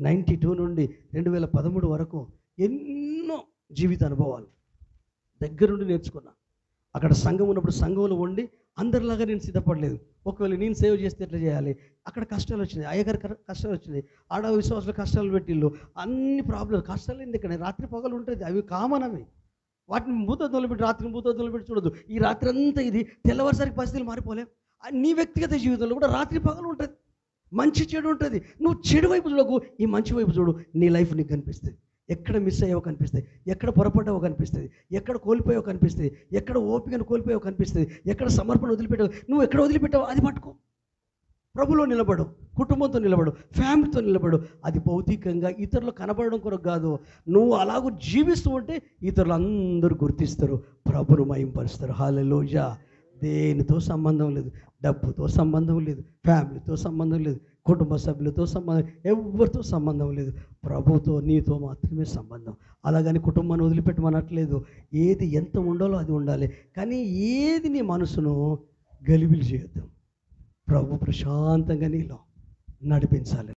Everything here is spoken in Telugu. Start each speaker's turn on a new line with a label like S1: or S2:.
S1: 92 నుండి 2013 వరకు ఎన్నో జీవిత అనుభవాలు దగ్గరుండి నేర్చుకున్నా. అక్కడ సంఘం ఉన్నప్పుడు సంఘంలో ఉండి అందరిలాగా నేను సిద్ధపడలేదు. ఒకవేళ నేను సేవ చేస్తే ఎట్లా చేయాలి, అక్కడ కష్టాలు వచ్చినాయి, అయ్యగారి కష్టాలు వచ్చినాయి, ఆడ విశ్వాసాలు కష్టాలు పెట్టిళ్ళు, అన్ని ప్రాబ్లం కష్టాలు ఎందుకని రాత్రి పగలు ఉంటుంది, అవి కామన్. అవి వాటిని భూతద్దులు పెట్టి రాత్రిని భూతద్దులు పెట్టి చూడదు. ఈ రాత్రి అంతా ఇది తెల్లవారుసరికి పరిస్థితులు మారిపోలేం. నీ వ్యక్తిగత జీవితంలో కూడా రాత్రి పగలు ఉంటుంది, మంచి చెడు ఉంటుంది. నువ్వు చెడు వైపు చూడకు, ఈ మంచి వైపు చూడు, నీ లైఫ్ నీకు కనిపిస్తుంది. ఎక్కడ మిస్ అయ్యావో కనిపిస్తుంది, ఎక్కడ పొరపడ్డావో కనిపిస్తుంది, ఎక్కడ కోల్పోయావో కనిపిస్తుంది, ఎక్కడ ఓపికను కోల్పోయావో కనిపిస్తుంది, ఎక్కడ సమర్పణ వదిలిపెట్టావు, నువ్వు ఎక్కడ వదిలిపెట్టావో అది పట్టుకో. ప్రభులో నిలబడు, కుటుంబంతో నిలబడు, ఫ్యామిలీతో నిలబడు. అది భౌతికంగా ఇతరులు కనబడడం కొరకు కాదు. నువ్వు అలాగూ జీవిస్తూ ఉంటే ఇతరులు అందరూ గుర్తిస్తారు, ప్రభును మహింపరుస్తారు. హల్లెలూయా. దేనితో సంబంధం లేదు, డబ్బుతో సంబంధం లేదు, ఫ్యామిలీతో సంబంధం లేదు, కుటుంబ సభ్యులతో సంబంధం, ఎవరితో సంబంధం లేదు, ప్రభుతో నీతో మాత్రమే సంబంధం. అలాగని కుటుంబాన్ని వదిలిపెట్టమనట్లేదు. ఏది ఎంత ఉండాలో అది ఉండాలి, కానీ ఏది నీ మనసును గలిబిలి చేయొద్దు. ప్రభు ప్రశాంతంగా నీలో నడిపించాలి.